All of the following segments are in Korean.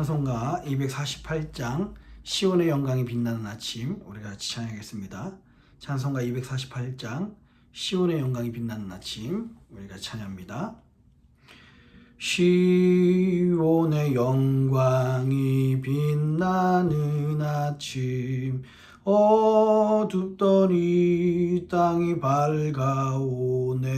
찬송가 248장 시온의 영광이 빛나는 아침 우리가 같이 찬양하겠습니다. 찬송가 248장 시온의 영광이 빛나는 아침 우리가 찬양합니다. 시온의 영광이 빛나는 아침 어둡던 이 땅이 밝아오네.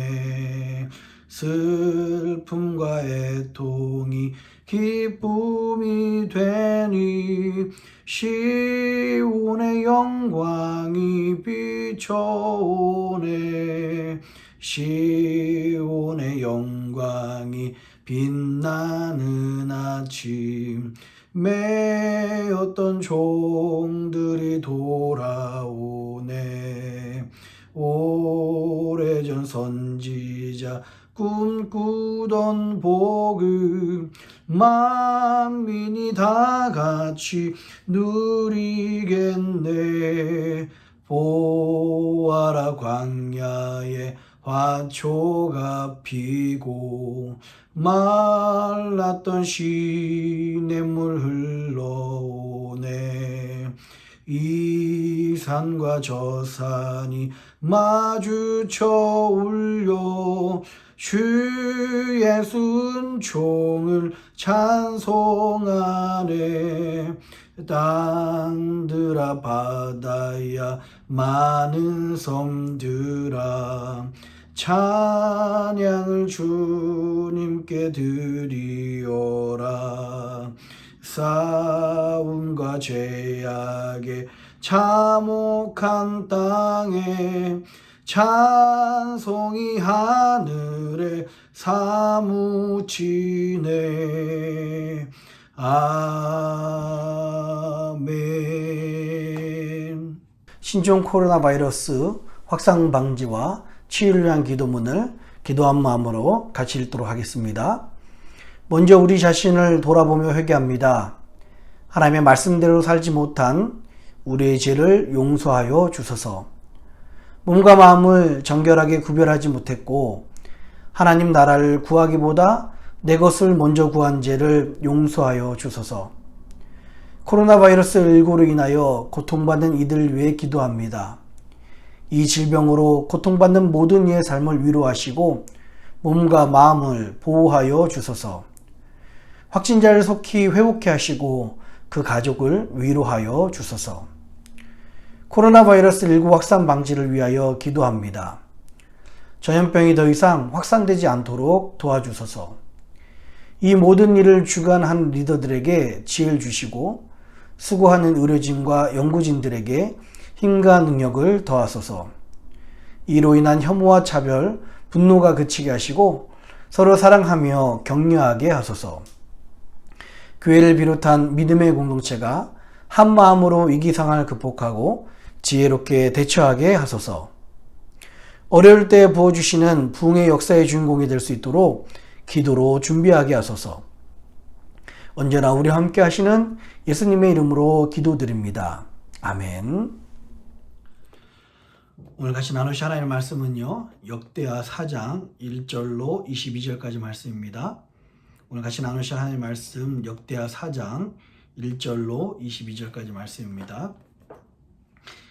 슬픔과 애통이 기쁨이 되니 시온의 영광이 비춰오네. 시온의 영광이 빛나는 아침 매였던 종들이 돌아오네. 오래전 선지자 꿈꾸던 복음 만민이 다 같이 누리겠네. 보아라 광야에 화초가 피고 말랐던 시냇물 흘러오네. 이 산과 저 산이 마주쳐 울려 주의 순종을 찬송하네. 땅들아 바다야 많은 섬들아 찬양을 주님께 드리어라. 싸움과 죄악에 참혹한 땅에 찬송이 하늘에 사무치네. 아멘. 신종 코로나 바이러스 확산 방지와 치유를 위한 기도문을 기도한 마음으로 같이 읽도록 하겠습니다. 먼저 우리 자신을 돌아보며 회개합니다. 하나님의 말씀대로 살지 못한 우리의 죄를 용서하여 주소서. 몸과 마음을 정결하게 구별하지 못했고 하나님 나라를 구하기보다 내 것을 먼저 구한 죄를 용서하여 주소서. 코로나 바이러스19로 인하여 고통받는 이들을 위해 기도합니다. 이 질병으로 고통받는 모든 이의 삶을 위로하시고 몸과 마음을 보호하여 주소서. 확진자를 속히 회복케 하시고 그 가족을 위로하여 주소서. 코로나 바이러스19 확산 방지를 위하여 기도합니다. 전염병이 더 이상 확산되지 않도록 도와주소서. 이 모든 일을 주관한 리더들에게 지혜를 주시고 수고하는 의료진과 연구진들에게 힘과 능력을 더하소서. 이로 인한 혐오와 차별, 분노가 그치게 하시고 서로 사랑하며 격려하게 하소서. 교회를 비롯한 믿음의 공동체가 한 마음으로 위기 상황을 극복하고 지혜롭게 대처하게 하소서. 어려울 때 부어주시는 부흥의 역사의 주인공이 될 수 있도록 기도로 준비하게 하소서. 언제나 우리와 함께 하시는 예수님의 이름으로 기도드립니다. 아멘. 오늘 같이 나누실 하나님의 말씀은요, 역대하 4장 1절로 22절까지 말씀입니다. 오늘 같이 나누실 하나님의 말씀 역대하 4장 1절로 22절까지 말씀입니다.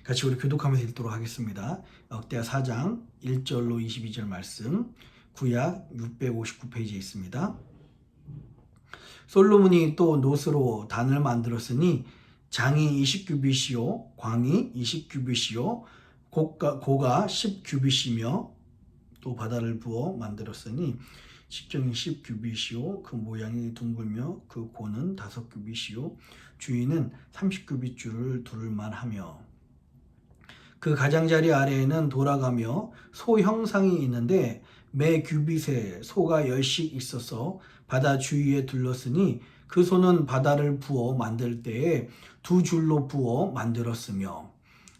같이 우리 교독하면서 읽도록 하겠습니다. 역대하 4장 1절로 22절 말씀, 구약 659페이지에 있습니다. 솔로몬이 또 노스로 단을 만들었으니 장이 20규빗이요 광이 20규빗이요 고가 10규빗이며 또 바다를 부어 만들었으니 직경이 10규빗이요 그 모양이 둥글며 그 고는 5규빗이요 주위는 30규빗 줄을 두를만 하며 그 가장자리 아래에는 돌아가며 소 형상이 있는데 매 규빗에 소가 10씩 있어서 바다 주위에 둘렀으니 그 소는 바다를 부어 만들 때에 2줄로 부어 만들었으며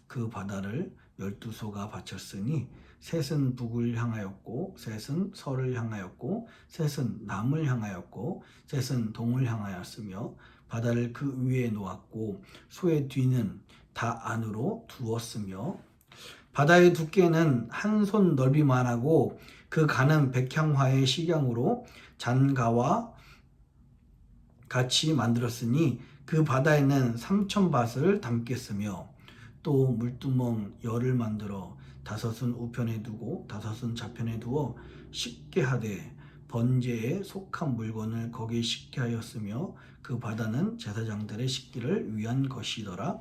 그 바다를 12소가 바쳤으니 셋은 북을 향하였고 셋은 서를 향하였고 셋은 남을 향하였고 셋은 동을 향하였으며 바다를 그 위에 놓았고 소의 뒤는 다 안으로 두었으며 바다의 두께는 한 손 넓이만하고 그 간은 백향화의 식양으로 잔가와 같이 만들었으니 그 바다에는 3,000밭을 담겠으며 또 물두멍 열을 만들어 5은 우편에 두고 5은 좌편에 두어 씻게 하되 번제에 속한 물건을 거기에 씻게 하였으며 그 바다는 제사장들의 씻기를 위한 것이더라.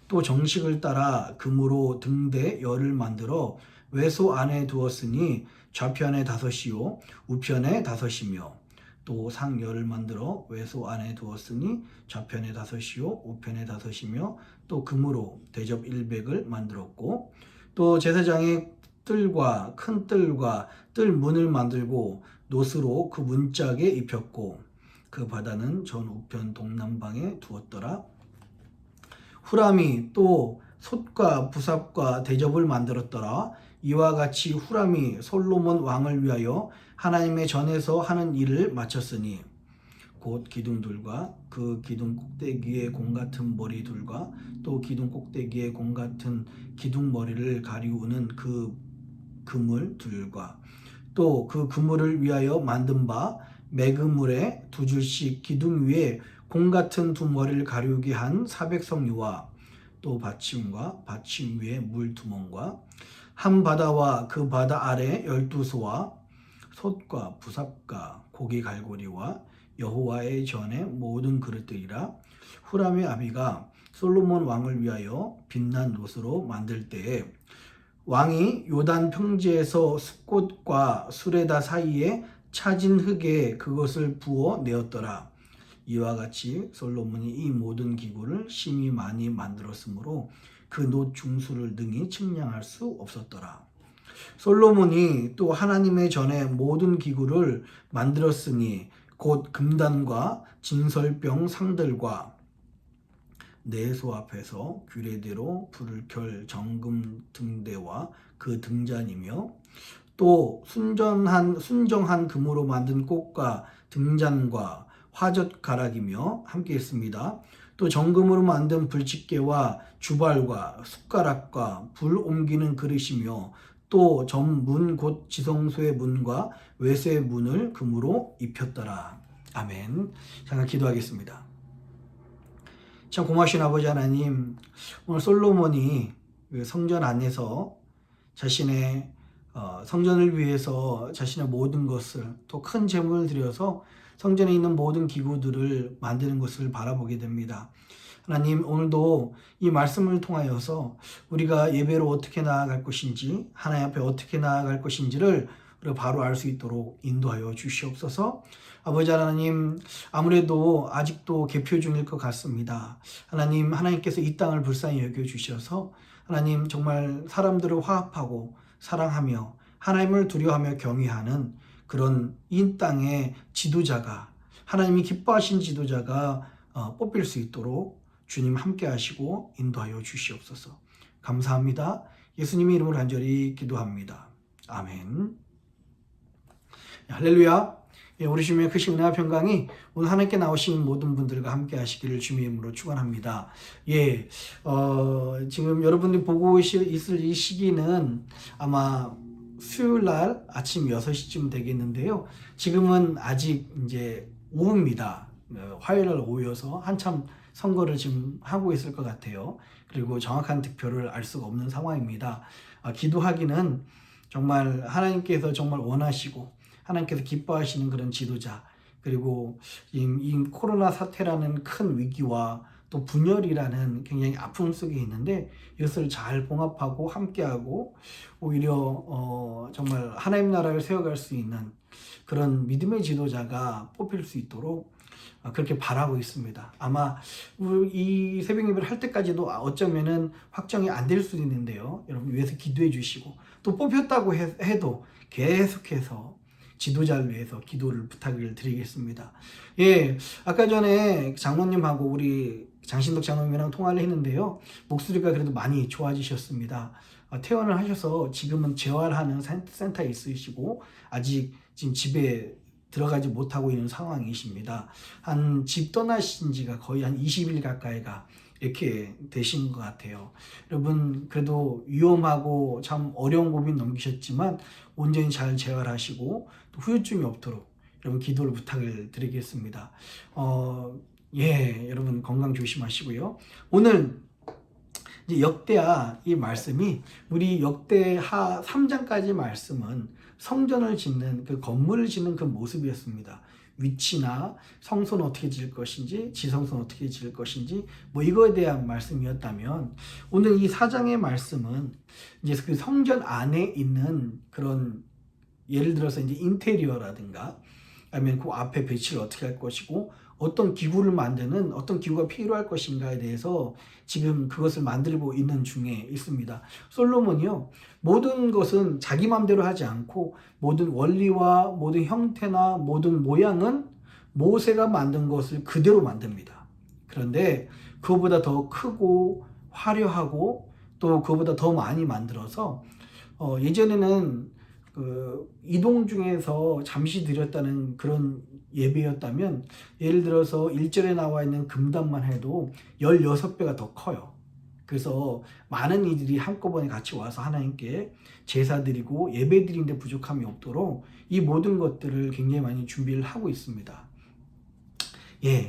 또 정식을 따라 금으로 등대 열을 만들어 외소 안에 두었으니 좌편에 5이요 우편에 5이며 또 상열을 만들어 외소 안에 두었으니 좌편에 5이요 우편에 5이며 또 금으로 대접 100을 만들었고 또 제사장의 뜰과 큰 뜰과 뜰 문을 만들고 놋으로 그 문짝에 입혔고 그 바다는 전 우편 동남방에 두었더라. 후람이 또 솥과 부삽과 대접을 만들었더라. 이와 같이 후람이 솔로몬 왕을 위하여 하나님의 전에서 하는 일을 마쳤으니 곧 기둥들과 그 기둥 꼭대기에 공 같은 머리들과 또 기둥 꼭대기에 공 같은 기둥 머리를 가리우는 그 그물들과 또 그 그물을 위하여 만든 바 매그물에 2줄씩 기둥 위에 공 같은 2머리를 가리우게 한 400성류와 또 받침과 받침 위에 물두멍과 한 바다와 그 바다 아래 12소와 솥과 부삽과 고기 갈고리와 여호와의 전의 모든 그릇들이라. 후람의 아비가 솔로몬 왕을 위하여 빛난 놋으로 만들 때에 왕이 요단 평지에서 숲꽃과 수레다 사이에 차진 흙에 그것을 부어 내었더라. 이와 같이 솔로몬이 이 모든 기구를 심히 많이 만들었으므로 그 놋 중수를 능히 측량할 수 없었더라. 솔로몬이 또 하나님의 전에 모든 기구를 만들었으니 곧 금단과 진설병 상들과 내소 앞에서 규례대로 불을 켤 정금 등대와 그 등잔이며 또 순정한 금으로 만든 꽃과 등잔과 화젓 가락이며 함께 있습니다. 또 정금으로 만든 불집게와 주발과 숟가락과 불 옮기는 그릇이며 또 전문 곧 지성소의 문과 외세의 문을 금으로 입혔더라. 아멘. 잠깐 기도하겠습니다. 참 고마우신 아버지 하나님, 오늘 솔로몬이 성전 안에서 자신의 성전을 위해서 자신의 모든 것을 또 큰 제물을 드려서 성전에 있는 모든 기구들을 만드는 것을 바라보게 됩니다. 하나님, 오늘도 이 말씀을 통하여서 우리가 예배로 어떻게 나아갈 것인지, 하나님 앞에 어떻게 나아갈 것인지를 우리가 바로 알 수 있도록 인도하여 주시옵소서. 아버지 하나님, 아무래도 아직도 개표 중일 것 같습니다. 하나님, 하나님께서 이 땅을 불쌍히 여겨주셔서 하나님 정말 사람들을 화합하고 사랑하며 하나님을 두려워하며 경외하는 그런 이 땅의 지도자가, 하나님이 기뻐하신 지도자가 뽑힐 수 있도록 주님 함께 하시고 인도하여 주시옵소서. 감사합니다. 예수님의 이름으로 간절히 기도합니다. 아멘. 할렐루야. 우리 주님의 크신 은혜와 평강이 오늘 하나님께 나오신 모든 분들과 함께 하시기를 주님의 이름으로 축원합니다. 지금 여러분들이 보고 있을 이 시기는 아마 수요일 날 아침 6시쯤 되겠는데요. 지금은 아직 이제 오후입니다. 화요일 날 오후여서 한참 선거를 지금 하고 있을 것 같아요. 그리고 정확한 득표를 알 수가 없는 상황입니다. 기도하기는 정말 하나님께서 정말 원하시고 하나님께서 기뻐하시는 그런 지도자, 그리고 이 코로나 사태라는 큰 위기와 또 분열이라는 굉장히 아픔 속에 있는데 이것을 잘 봉합하고 함께하고 오히려 정말 하나님 나라를 세워갈 수 있는 그런 믿음의 지도자가 뽑힐 수 있도록 그렇게 바라고 있습니다. 아마 이 새벽 예배를 할 때까지도 어쩌면은 확정이 안 될 수도 있는데요. 여러분 위해서 기도해 주시고 또 뽑혔다고 해도 계속해서 지도자를 위해서 기도를 부탁을 드리겠습니다. 아까 전에 장로님하고 우리 장신덕 장로님이랑 통화를 했는데요. 목소리가 그래도 많이 좋아지셨습니다. 퇴원을 하셔서 지금은 재활하는 센터에 있으시고 아직 지금 집에 들어가지 못하고 있는 상황이십니다. 한 집 떠나신 지가 거의 한 20일 가까이가 이렇게 되신 것 같아요. 여러분 그래도 위험하고 참 어려운 고민 넘기셨지만 온전히 잘 재활하시고 또 후유증이 없도록 여러분 기도를 부탁을 드리겠습니다. 여러분 건강 조심하시고요. 오늘 이제 역대하 이 말씀이 우리 역대하 3장까지 말씀은 성전을 짓는 그 건물을 짓는 그 모습이었습니다. 위치나 성소는 어떻게 지을 것인지, 지성소는 어떻게 지을 것인지, 뭐 이거에 대한 말씀이었다면, 오늘 이 4장의 말씀은 이제 그 성전 안에 있는 그런, 예를 들어서 이제 인테리어라든가 아니면 그 앞에 배치를 어떻게 할 것이고 어떤 기구를 만드는 어떤 기구가 필요할 것인가에 대해서 지금 그것을 만들고 있는 중에 있습니다. 솔로몬이요, 모든 것은 자기 마음대로 하지 않고 모든 원리와 모든 형태나 모든 모양은 모세가 만든 것을 그대로 만듭니다. 그런데 그거보다 더 크고 화려하고 또 그거보다 더 많이 만들어서 예전에는 그 이동 중에서 잠시 드렸다는 그런 예배였다면, 예를 들어서 1절에 나와 있는 금단만 해도 16배가 더 커요. 그래서 많은 이들이 한꺼번에 같이 와서 하나님께 제사 드리고 예배 드리는데 부족함이 없도록 이 모든 것들을 굉장히 많이 준비를 하고 있습니다.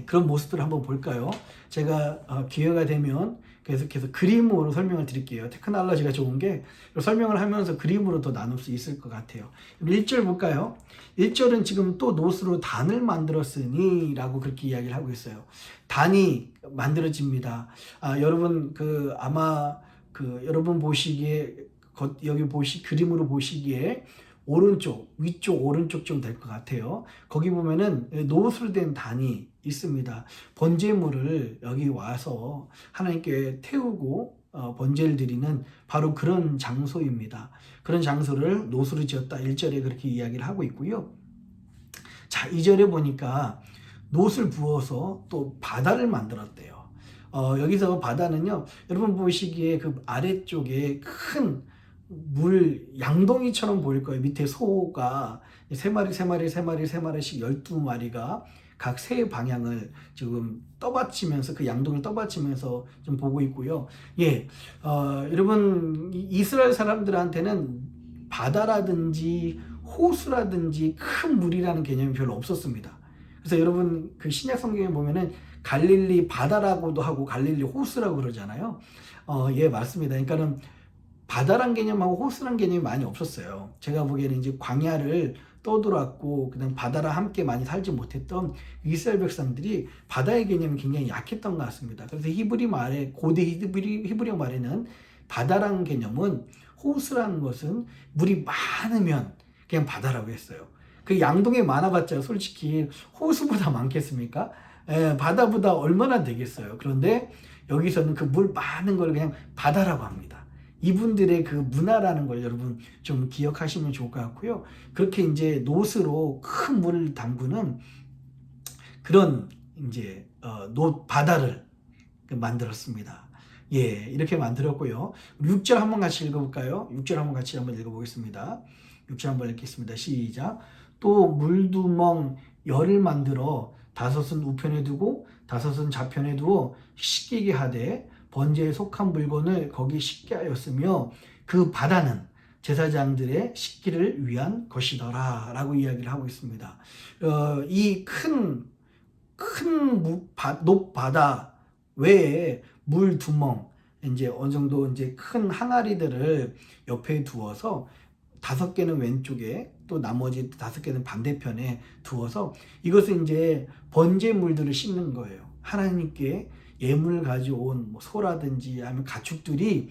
그런 모습들을 한번 볼까요? 제가 기회가 되면 계속해서 그림으로 설명을 드릴게요. 테크놀로지가 좋은 게 설명을 하면서 그림으로 더 나눌 수 있을 것 같아요. 1절 볼까요? 1절은 지금 또 노스로 단을 만들었으니 라고 그렇게 이야기를 하고 있어요. 단이 만들어집니다. 여러분 아마 여러분 보시기에 여기 그림으로 보시기에 오른쪽, 위쪽, 오른쪽 좀 될 것 같아요. 거기 보면은 노스로 된 단이 있습니다. 번제물을 여기 와서 하나님께 태우고 번제를 드리는 바로 그런 장소입니다. 그런 장소를 노스로 지었다. 1절에 그렇게 이야기를 하고 있고요. 자, 2절에 보니까 노스를 부어서 또 바다를 만들었대요. 여기서 바다는요, 여러분 보시기에 그 아래쪽에 큰 양동이처럼 보일 거예요. 밑에 소가 세 마리씩 12마리가 각 세 방향을 지금 떠받치면서 그 양동이를 떠받치면서 좀 보고 있고요. 여러분 이스라엘 사람들한테는 바다라든지 호수라든지 큰 물이라는 개념이 별로 없었습니다. 그래서 여러분 그 신약 성경에 보면은 갈릴리 바다라고도 하고 갈릴리 호수라고 그러잖아요. 맞습니다. 그러니까는 바다란 개념하고 호수란 개념이 많이 없었어요. 제가 보기에는 이제 광야를 떠돌았고 그다음 바다랑 함께 많이 살지 못했던 이스라엘 백성들이 바다의 개념이 굉장히 약했던 것 같습니다. 그래서 고대 히브리 말에는 바다란 개념은, 호수라는 것은 물이 많으면 그냥 바다라고 했어요. 그 양동이 많아봤자 솔직히 호수보다 많겠습니까? 바다보다 얼마나 되겠어요. 그런데 여기서는 그 물 많은 걸 그냥 바다라고 합니다. 이분들의 그 문화라는 걸 여러분 좀 기억하시면 좋을 것 같고요. 그렇게 이제 노스로 큰 물을 담그는 그런 이제 바다를 만들었습니다. 이렇게 만들었고요. 6절 한번 같이 읽어볼까요? 6절 한번 읽어보겠습니다. 6절 한번 읽겠습니다. 시작. 또 물두멍 10을 만들어 5은 우편에 두고 5은 좌편에 두어 씻기게 하되 번제에 속한 물건을 거기 씻게 하였으며 그 바다는 제사장들의 씻기를 위한 것이더라 라고 이야기를 하고 있습니다. 이 큰 높바다 외에 물 두멍, 이제 어느 정도 이제 큰 항아리들을 옆에 두어서 5개는 왼쪽에 또 나머지 5개는 반대편에 두어서 이것은 이제 번제물들을 씻는 거예요. 하나님께 예물 가져온 소라든지 아니면 가축들이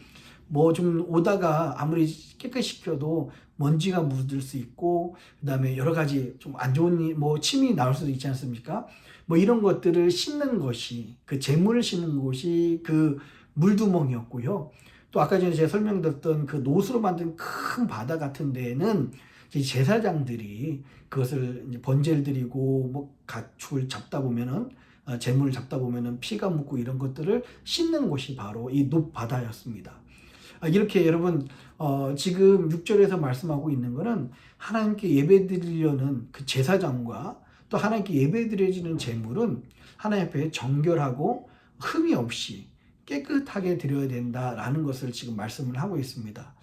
좀 오다가 아무리 깨끗이 시켜도 먼지가 묻을 수 있고, 그 다음에 여러 가지 좀 안 좋은 침이 나올 수도 있지 않습니까? 이런 것들을 씻는 것이, 그 재물을 씻는 곳이 그 물두멍이었고요. 또 아까 전에 제가 설명드렸던 그 노수로 만든 큰 바다 같은 데에는 제사장들이 그것을 이제 번제를 드리고 가축을 잡다 보면은 재물을 잡다 보면은 피가 묻고 이런 것들을 씻는 곳이 바로 이 높바다였습니다. 이렇게 여러분 지금 6절에서 말씀하고 있는 것은 하나님께 예배드리려는 그 제사장과 또 하나님께 예배드려지는 제물은 하나님 앞에 정결하고 흠이 없이 깨끗하게 드려야 된다라는 것을 지금 말씀을 하고 있습니다.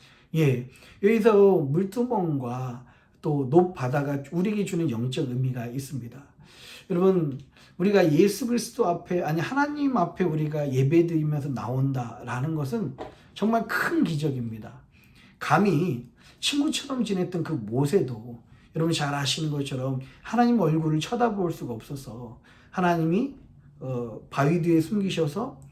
여기서 물두멍과 또 높바다가 우리에게 주는 영적 의미가 있습니다. 여러분, 우리가 예수 그리스도 앞에, 아니 하나님 앞에 우리가 예배드리면서 나온다라는 것은 정말 큰 기적입니다. 감히 친구처럼 지냈던 그 모세도 여러분 잘 아시는 것처럼 하나님 얼굴을 쳐다볼 수가 없어서 하나님이 바위 뒤에 숨기셔서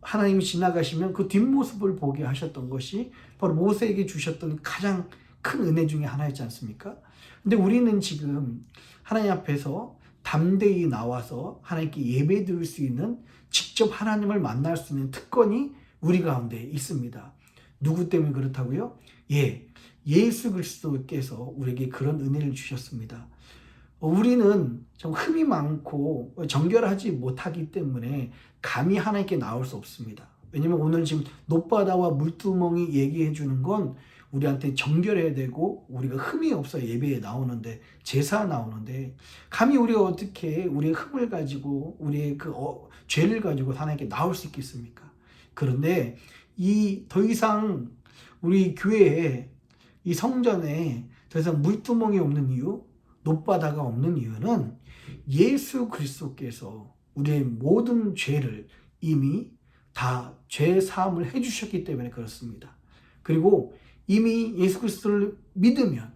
하나님이 지나가시면 그 뒷모습을 보게 하셨던 것이 바로 모세에게 주셨던 가장 큰 은혜 중에 하나였지 않습니까? 근데 우리는 지금 하나님 앞에서 담대히 나와서 하나님께 예배 드릴 수 있는, 직접 하나님을 만날 수 있는 특권이 우리 가운데 있습니다. 누구 때문에 그렇다고요? 예수 그리스도께서 우리에게 그런 은혜를 주셨습니다. 우리는 좀 흠이 많고 정결하지 못하기 때문에 감히 하나님께 나올 수 없습니다. 왜냐면 오늘 지금 높바다와 물두멍이 얘기해 주는 건 우리한테 정결해야 되고 우리가 흠이 없어 예배에 나오는데, 제사 나오는데, 감히 우리가 어떻게 우리의 흠을 가지고 우리의 그 죄를 가지고 하나님께 나올 수 있겠습니까? 그런데 더 이상 우리 교회에, 이 성전에 더 이상 물두멍이 없는 이유, 높바다가 없는 이유는 예수 그리스도께서 우리의 모든 죄를 이미 다 죄 사함을 해주셨기 때문에 그렇습니다. 그리고 이미 예수 그리스도를 믿으면,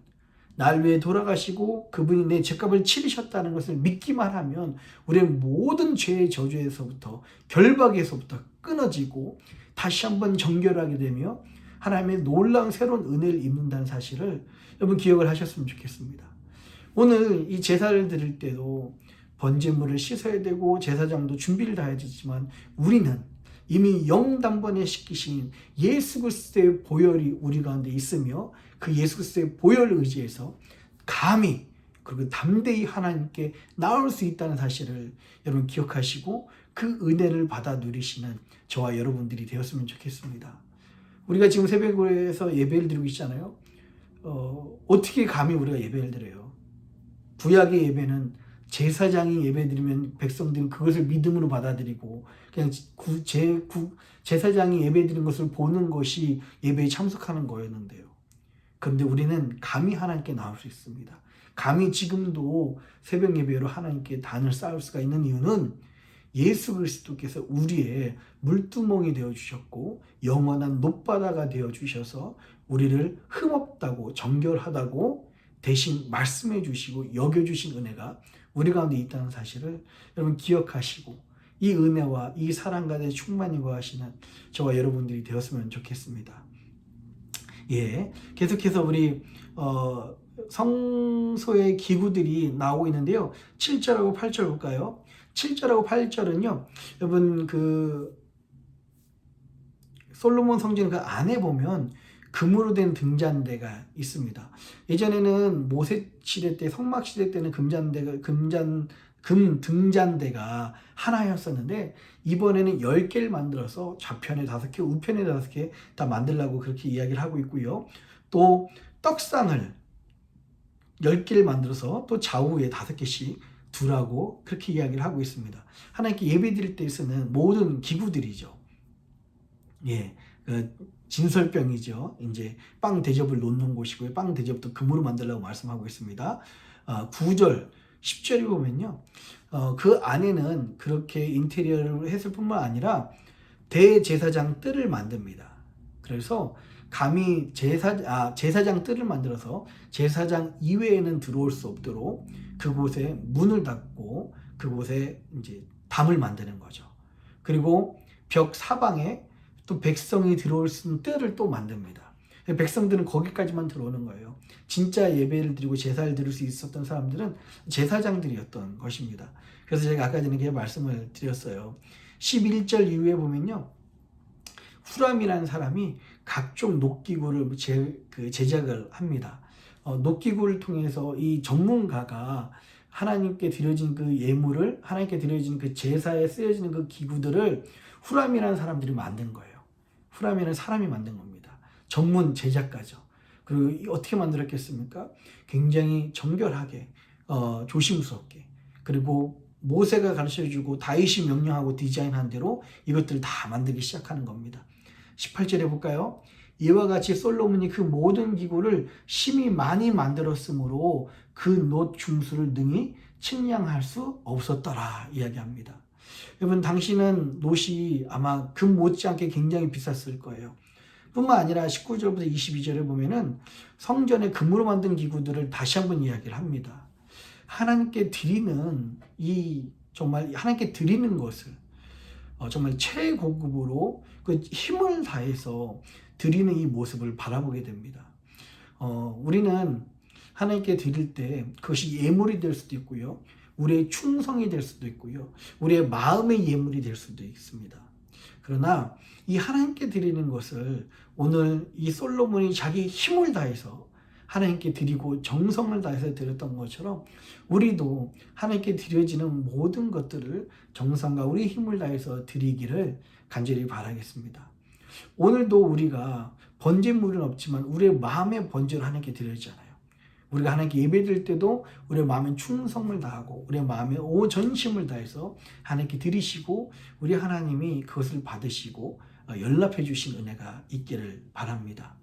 날 위해 돌아가시고 그분이 내 죄값을 치르셨다는 것을 믿기만 하면 우리의 모든 죄의 저주에서부터, 결박에서부터 끊어지고 다시 한번 정결하게 되며 하나님의 놀라운 새로운 은혜를 입는다는 사실을 여러분 기억을 하셨으면 좋겠습니다. 오늘 이 제사를 드릴 때도 번제물을 씻어야 되고 제사장도 준비를 다 해야 되지만, 우리는 이미 영단번에 씻기신 예수 그리스도의 보혈이 우리 가운데 있으며 그 예수 그리스도의 보혈을 의지해서 감히 그리고 담대히 하나님께 나올 수 있다는 사실을 여러분 기억하시고 그 은혜를 받아 누리시는 저와 여러분들이 되었으면 좋겠습니다. 우리가 지금 새벽에서 예배를 드리고 있잖아요. 어떻게 감히 우리가 예배를 드려요? 구약의 예배는 제사장이 예배드리면 백성들은 그것을 믿음으로 받아들이고 그냥 제사장이 예배드리는 것을 보는 것이 예배에 참석하는 거였는데요. 그런데 우리는 감히 하나님께 나올 수 있습니다. 감히 지금도 새벽 예배로 하나님께 단을 쌓을 수가 있는 이유는 예수 그리스도께서 우리의 물두멍이 되어주셨고 영원한 높바다가 되어주셔서 우리를 흠없다고 정결하다고 대신 말씀해 주시고 여겨주신 은혜가 우리 가운데 있다는 사실을 여러분 기억하시고 이 은혜와 이 사랑 가운데 충만히 거하시는 저와 여러분들이 되었으면 좋겠습니다. 계속해서 우리 성소의 기구들이 나오고 있는데요. 7절하고 8절 볼까요? 7절하고 8절은요. 여러분 솔로몬 성전 그 안에 보면 금으로 된 등잔대가 있습니다. 예전에는 모세 시대 때, 성막 시대 때는 금 등잔대가 하나였었는데 이번에는 10개를 만들어서 좌편에 5개, 우편에 5개 다 만들라고 그렇게 이야기를 하고 있고요. 또 떡상을 10개를 만들어서 또 좌우에 5개씩 두라고 그렇게 이야기를 하고 있습니다. 하나님께 예배 드릴 때 쓰는 모든 기구들이죠. 진설병이죠. 이제 빵 대접을 놓는 곳이고요. 빵 대접도 금으로 만들라고 말씀하고 있습니다. 9절, 10절에 보면요. 그 안에는 그렇게 인테리어를 했을 뿐만 아니라 대제사장 뜰을 만듭니다. 그래서 감히 제사장 뜰을 만들어서 제사장 이외에는 들어올 수 없도록 그곳에 문을 닫고 그곳에 이제 담을 만드는 거죠. 그리고 벽 사방에 또 백성이 들어올 수 있는 뜰을 또 만듭니다. 백성들은 거기까지만 들어오는 거예요. 진짜 예배를 드리고 제사를 드릴 수 있었던 사람들은 제사장들이었던 것입니다. 그래서 제가 아까 전에 말씀을 드렸어요. 11절 이후에 보면요. 후람이라는 사람이 각종 녹기구를 제작을 합니다. 녹기구를 통해서 이 전문가가 하나님께 드려진 그 예물을, 하나님께 드려진 그 제사에 쓰여지는 그 기구들을 후람이라는 사람들이 만든 거예요. 후람이라는 사람이 만든 겁니다. 전문 제작가죠. 그리고 어떻게 만들었겠습니까? 굉장히 정결하게, 조심스럽게, 그리고 모세가 가르쳐주고 다윗이 명령하고 디자인한 대로 이것들을 다 만들기 시작하는 겁니다. 18절에 볼까요? 이와 같이 솔로몬이 그 모든 기구를 심히 많이 만들었으므로 그 놋 중수를 능히 측량할 수 없었더라 이야기합니다. 여러분, 당시는 놋이 아마 금 못지않게 굉장히 비쌌을 거예요. 뿐만 아니라 19절부터 22절에 보면은 성전의 금으로 만든 기구들을 다시 한번 이야기를 합니다. 하나님께 드리는 정말 하나님께 드리는 것을 정말 최고급으로 그 힘을 다해서 드리는 이 모습을 바라보게 됩니다. 우리는 하나님께 드릴 때 그것이 예물이 될 수도 있고요. 우리의 충성이 될 수도 있고요. 우리의 마음의 예물이 될 수도 있습니다. 그러나 이 하나님께 드리는 것을 오늘 이 솔로몬이 자기 힘을 다해서 하나님께 드리고 정성을 다해서 드렸던 것처럼 우리도 하나님께 드려지는 모든 것들을 정성과 우리 힘을 다해서 드리기를 간절히 바라겠습니다. 오늘도 우리가 번제물은 없지만 우리의 마음의 번제를 하나님께 드려지잖아요. 우리가 하나님께 예배드릴 때도 우리의 마음에 충성을 다하고 우리의 마음에 오전심을 다해서 하나님께 드리시고 우리 하나님이 그것을 받으시고 연락해 주신 은혜가 있기를 바랍니다.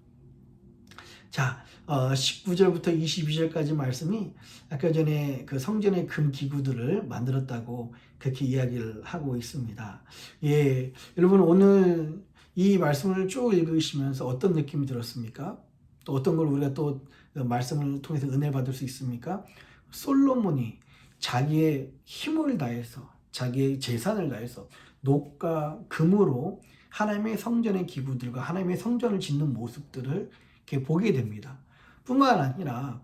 자, 19절부터 22절까지 말씀이 아까 전에 그 성전의 금 기구들을 만들었다고 그렇게 이야기를 하고 있습니다. 예, 여러분 오늘 이 말씀을 쭉 읽으시면서 어떤 느낌이 들었습니까? 또 어떤 걸 우리가 또 말씀을 통해서 은혜 받을 수 있습니까? 솔로몬이 자기의 힘을 다해서 자기의 재산을 다해서 놋과 금으로 하나님의 성전의 기구들과 하나님의 성전을 짓는 모습들을 이렇게 보게 됩니다. 뿐만 아니라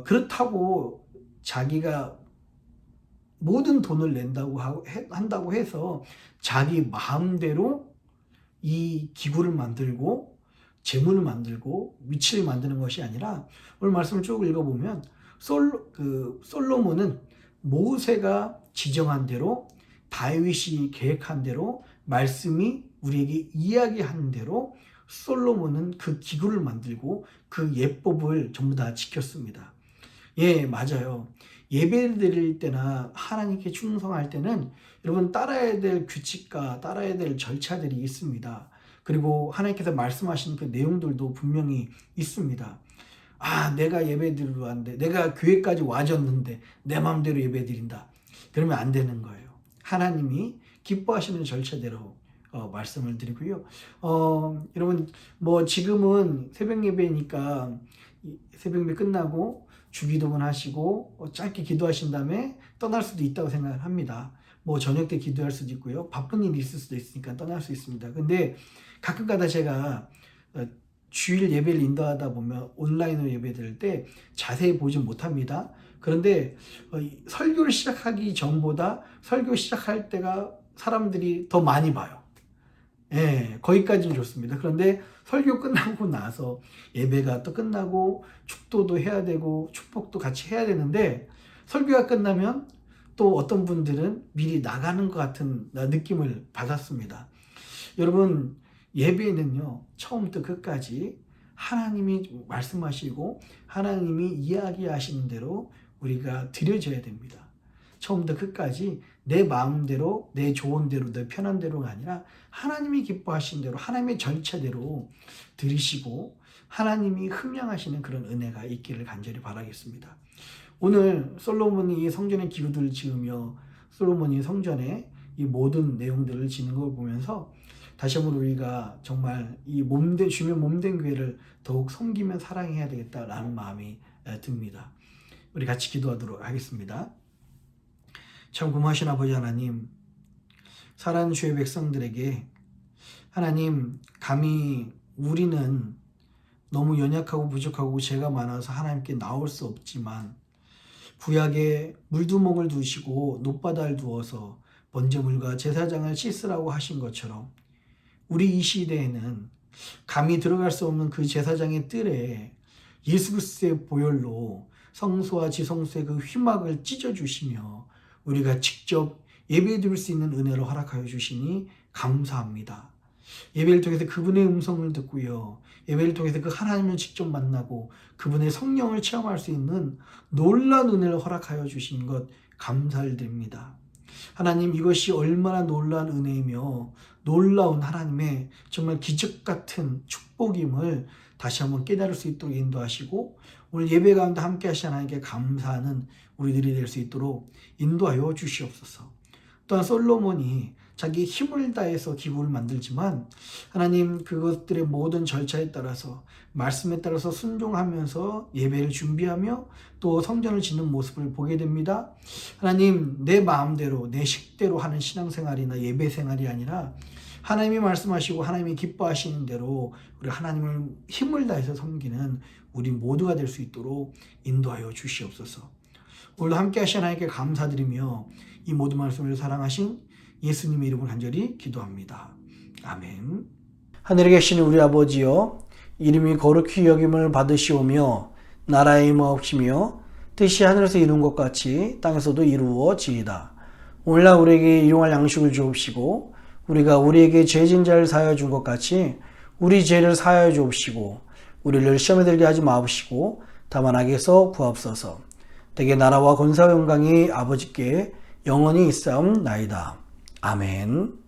그렇다고 자기가 모든 돈을 낸다고 한다고 해서 자기 마음대로 이 기구를 만들고 재물을 만들고 위치를 만드는 것이 아니라 오늘 말씀을 쭉 읽어보면 솔로몬은 모세가 지정한 대로 다윗이 계획한 대로 말씀이 우리에게 이야기하는 대로 솔로몬은 그 기구를 만들고 그 예법을 전부 다 지켰습니다. 예, 맞아요. 예배 드릴 때나 하나님께 충성할 때는 여러분 따라야 될 규칙과 따라야 될 절차들이 있습니다. 그리고 하나님께서 말씀하신 그 내용들도 분명히 있습니다. 내가 예배 드리러 왔는데 내가 교회까지 와줬는데 내 마음대로 예배 드린다. 그러면 안 되는 거예요. 하나님이 기뻐하시는 절차대로 말씀을 드리고요. 여러분 지금은 새벽 예배니까 새벽 예배 끝나고 주기도문 하시고 짧게 기도하신 다음에 떠날 수도 있다고 생각을 합니다. 저녁 때 기도할 수도 있고요. 바쁜 일이 있을 수도 있으니까 떠날 수 있습니다. 근데 가끔가다 제가 주일 예배를 인도하다 보면 온라인으로 예배 드릴 때 자세히 보지 못합니다. 그런데 설교를 시작하기 전보다 설교 시작할 때가 사람들이 더 많이 봐요. 예, 거기까지는 좋습니다. 그런데 설교 끝나고 나서 예배가 또 끝나고 축도도 해야 되고 축복도 같이 해야 되는데 설교가 끝나면 또 어떤 분들은 미리 나가는 것 같은 느낌을 받았습니다. 여러분, 예배는요, 처음부터 끝까지 하나님이 말씀하시고 하나님이 이야기하시는 대로 우리가 드려져야 됩니다. 처음부터 끝까지 내 마음대로, 내 좋은 대로, 내 편한 대로가 아니라 하나님이 기뻐하시는 대로, 하나님의 절차대로 들으시고 하나님이 흠양하시는 그런 은혜가 있기를 간절히 바라겠습니다. 오늘 솔로몬이 이 성전의 기구들을 지으며 솔로몬이 성전에 이 모든 내용들을 짓는 걸 보면서 다시 한번 우리가 정말 이 주면 몸된 교회를 더욱 섬기며 사랑해야 되겠다라는 마음이 듭니다. 우리 같이 기도하도록 하겠습니다. 참 고마우신 아버지 하나님, 사랑하는 주의 백성들에게 하나님, 감히 우리는 너무 연약하고 부족하고 죄가 많아서 하나님께 나올 수 없지만 구약에 물두멍을 두시고 놋바다를 두어서 번제물과 제사장을 씻으라고 하신 것처럼 우리 이 시대에는 감히 들어갈 수 없는 그 제사장의 뜰에 예수 그리스도의 보혈로 성소와 지성소의 그 휘막을 찢어주시며 우리가 직접 예배 드릴 수 있는 은혜로 허락하여 주시니 감사합니다. 예배를 통해서 그분의 음성을 듣고요. 예배를 통해서 그 하나님을 직접 만나고 그분의 성령을 체험할 수 있는 놀라운 은혜를 허락하여 주신 것 감사를 드립니다. 하나님, 이것이 얼마나 놀라운 은혜이며 놀라운 하나님의 정말 기적 같은 축복임을 다시 한번 깨달을 수 있도록 인도하시고 오늘 예배 가운데 함께 하신 하나님께 감사하는 우리들이 될 수 있도록 인도하여 주시옵소서. 또한 솔로몬이 자기 힘을 다해서 기구를 만들지만 하나님 그것들의 모든 절차에 따라서 말씀에 따라서 순종하면서 예배를 준비하며 또 성전을 짓는 모습을 보게 됩니다. 하나님 내 마음대로 내 식대로 하는 신앙생활이나 예배 생활이 아니라 하나님이 말씀하시고 하나님이 기뻐하시는 대로 우리 하나님을 힘을 다해서 섬기는 우리 모두가 될 수 있도록 인도하여 주시옵소서. 오늘도 함께 하신 하나님께 감사드리며 이 모든 말씀을 사랑하신 예수님의 이름을 간절히 기도합니다. 아멘. 하늘에 계신 우리 아버지여, 이름이 거룩히 여김을 받으시오며 나라의 임하옵시며 뜻이 하늘에서 이룬 것 같이 땅에서도 이루어지이다. 오늘날 우리에게 일용할 양식을 주옵시고 우리가 우리에게 죄진 자를 사하여 준 것 같이 우리 죄를 사하여 주옵시고 우리를 시험에 들게 하지 마옵시고 다만 악에서 구하옵소서. 대개 나라와 권세와 영광이 아버지께 영원히 있사옵나이다. 아멘.